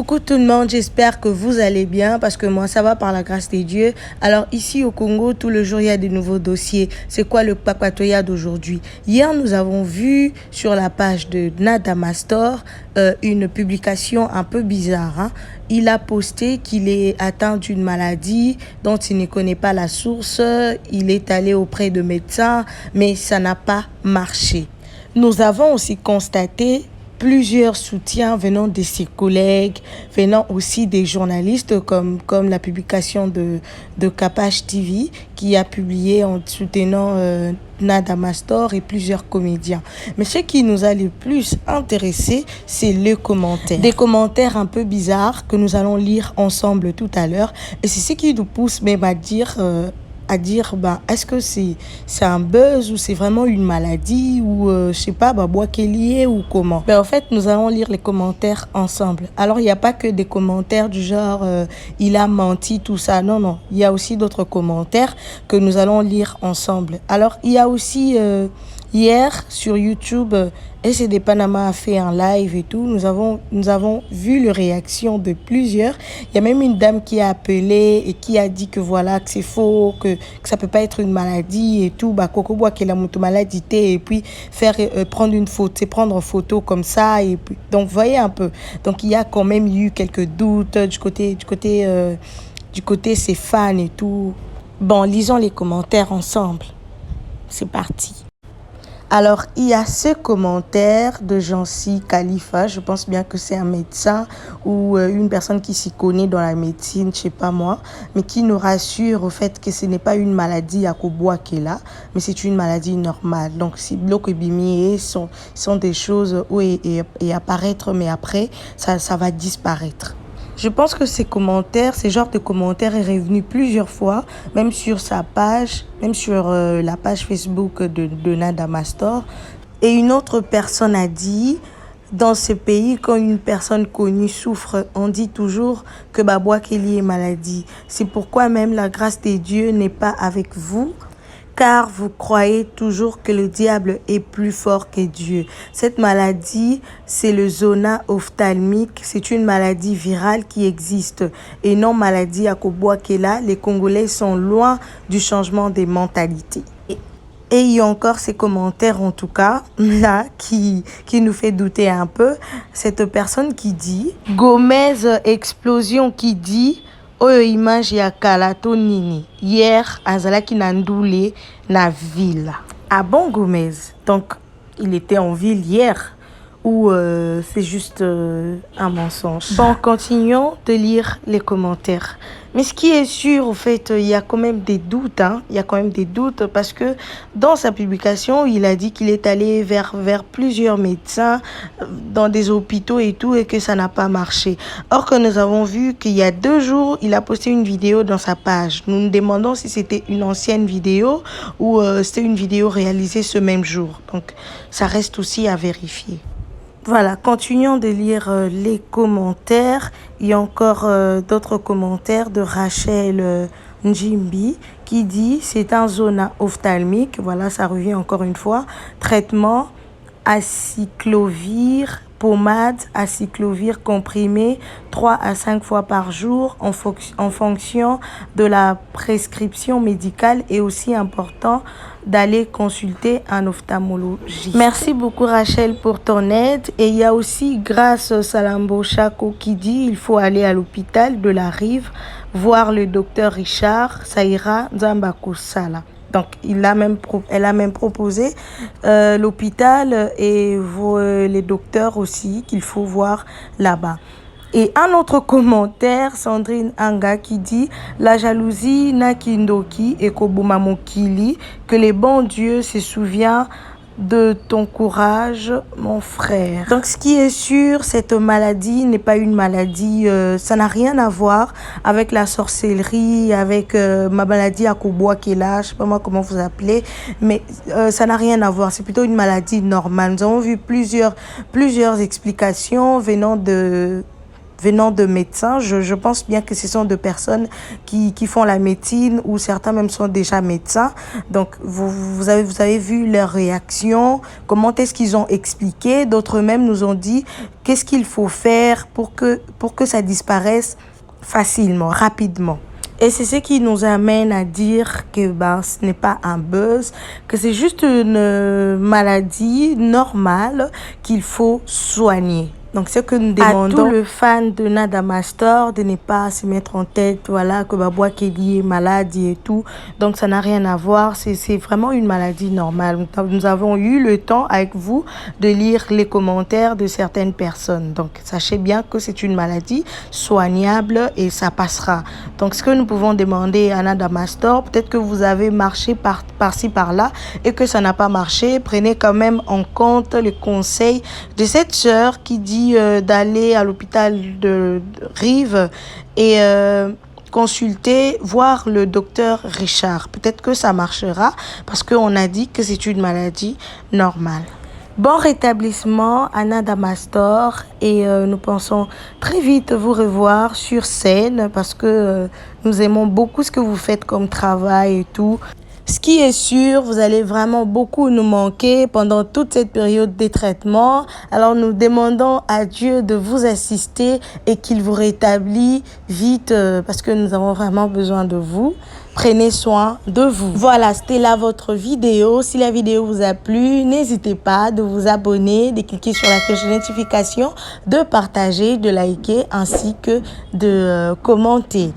Coucou tout le monde, j'espère que vous allez bien parce que moi ça va par la grâce de Dieu. Alors ici au Congo, tout le jour il y a des nouveaux dossiers. C'est quoi le Papatoya d'aujourd'hui? Hier nous avons vu sur la page de Nadamastor une publication un peu bizarre. Il a posté qu'il est atteint d'une maladie dont il ne connaît pas la source. Il est allé auprès de médecins mais ça n'a pas marché. Nous avons aussi constaté plusieurs soutiens venant de ses collègues, venant aussi des journalistes comme la publication de Capache TV qui a publié en soutenant Nadamastor et plusieurs comédiens. Mais ce qui nous a le plus intéressé, c'est les commentaires. Des commentaires un peu bizarres que nous allons lire ensemble tout à l'heure. Et c'est ce qui nous pousse même à dire est-ce que c'est un buzz ou c'est vraiment une maladie ou je sais pas bois qui est lié ou comment. En fait nous allons lire les commentaires ensemble. Alors il n'y a pas que des commentaires du genre il a menti tout ça, non, il y a aussi d'autres commentaires que nous allons lire ensemble. Alors il y a aussi hier sur YouTube SD Panama a fait un live et tout. Nous avons vu les réactions de plusieurs. Il y a même une dame qui a appelé et qui a dit que voilà, que c'est faux, que ça peut pas être une maladie et tout. Koko bois qui est la maladie et puis faire prendre une photo comme ça et puis donc voyez un peu. Donc il y a quand même eu quelques doutes du côté ses fans et tout. Bon, lisons les commentaires ensemble. C'est parti. Alors, il y a ce commentaire de Jancy Khalifa, je pense bien que c'est un médecin ou une personne qui s'y connaît dans la médecine, je sais pas moi, mais qui nous rassure au fait que ce n'est pas une maladie à Koboa qui est là, mais c'est une maladie normale. Donc, si bloc et bimier sont des choses où et apparaître, mais après, ça va disparaître. Je pense que ces genre de commentaires est revenu plusieurs fois, même sur sa page, même sur la page Facebook de Nadamastor. Et une autre personne a dit, dans ce pays, quand une personne connue souffre, on dit toujours que Babouak est lié maladie. C'est pourquoi même la grâce de Dieu n'est pas avec vous. Car vous croyez toujours que le diable est plus fort que Dieu. Cette maladie, c'est le zona ophtalmique. C'est une maladie virale qui existe et non maladie à Koboakela. Les Congolais sont loin du changement des mentalités. Et il y a encore ces commentaires, en tout cas, là, qui nous fait douter un peu. Cette personne qui dit, Gomez Explosion qui dit, oyo image ya kalato nini hier azalaki na ndule na ville. Ah bon Gomez? Donc il était en ville hier ou c'est juste un mensonge? Bon, continuons de lire les commentaires. Mais ce qui est sûr, au fait, il y a quand même des doutes. Il y a quand même des doutes parce que dans sa publication, il a dit qu'il est allé vers plusieurs médecins dans des hôpitaux et tout et que ça n'a pas marché. Or que nous avons vu qu'il y a 2 jours, il a posté une vidéo dans sa page. Nous nous demandons si c'était une ancienne vidéo ou c'était une vidéo réalisée ce même jour. Donc, ça reste aussi à vérifier. Voilà, continuons de lire les commentaires. Il y a encore d'autres commentaires de Rachel Njimbi qui dit c'est un zona ophtalmique. Voilà, ça revient encore une fois. Traitement acyclovir, pommade acyclovir comprimé 3 à 5 fois par jour en fonction de la prescription médicale et aussi important d'aller consulter un ophtalmologiste. Merci beaucoup Rachel pour ton aide. Et il y a aussi Grâce Salambo Chako qui dit il faut aller à l'hôpital de la Rive voir le docteur Richard Saïra Nzambakosala. Donc elle a même proposé l'hôpital et les docteurs aussi qu'il faut voir là-bas. Et un autre commentaire, Sandrine Anga qui dit « La jalousie n'a kindoki et kobuma mokili, que les bons dieux se souviennent de ton courage, mon frère. » Donc, ce qui est sûr, cette maladie n'est pas une maladie, ça n'a rien à voir avec la sorcellerie, avec ma maladie à Koboakela, je sais pas moi comment vous appelez, mais ça n'a rien à voir, c'est plutôt une maladie normale. Nous avons vu plusieurs explications venant venant de médecins. Je pense bien que ce sont de personnes qui font la médecine ou certains même sont déjà médecins. Donc, vous avez vu leur réaction, comment est-ce qu'ils ont expliqué. D'autres même nous ont dit qu'est-ce qu'il faut faire pour que ça disparaisse facilement, rapidement. Et c'est ce qui nous amène à dire que ben, ce n'est pas un buzz, que c'est juste une maladie normale qu'il faut soigner. Donc, ce que nous demandons à tous les fans de Nadamastor de ne pas se mettre en tête, voilà, que Babouak Kelly est malade et tout. Donc, ça n'a rien à voir. C'est vraiment une maladie normale. Nous avons eu le temps avec vous de lire les commentaires de certaines personnes. Donc, sachez bien que c'est une maladie soignable et ça passera. Donc, ce que nous pouvons demander à Nadamastor, peut-être que vous avez marché par-ci, par-là et que ça n'a pas marché. Prenez quand même en compte les conseils de cette sœur qui dit d'aller à l'hôpital de Rive et consulter, voir le docteur Richard. Peut-être que ça marchera parce qu'on a dit que c'est une maladie normale. Bon rétablissement à Nadamastor et nous pensons très vite vous revoir sur scène parce que nous aimons beaucoup ce que vous faites comme travail et tout. Ce qui est sûr, vous allez vraiment beaucoup nous manquer pendant toute cette période des traitements. Alors nous demandons à Dieu de vous assister et qu'il vous rétablit vite parce que nous avons vraiment besoin de vous. Prenez soin de vous. Voilà, c'était là votre vidéo. Si la vidéo vous a plu, n'hésitez pas de vous abonner, de cliquer sur la cloche de notification, de partager, de liker ainsi que de commenter.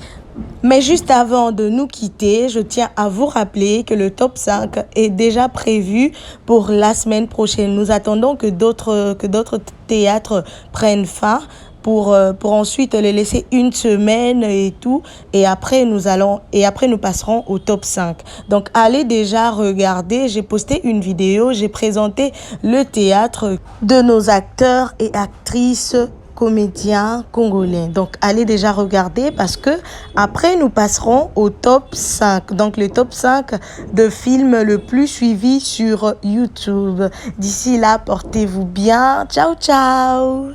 Mais juste avant de nous quitter, je tiens à vous rappeler que le top 5 est déjà prévu pour la semaine prochaine. Nous attendons que d'autres théâtres prennent fin pour ensuite les laisser une semaine et tout. Et après, nous passerons au top 5. Donc, allez déjà regarder. J'ai posté une vidéo. J'ai présenté le théâtre de nos acteurs et actrices comédiens congolais. Donc, allez déjà regarder parce que après, nous passerons au top 5. Donc, le top 5 de films le plus suivi sur YouTube. D'ici là, portez-vous bien. Ciao, ciao!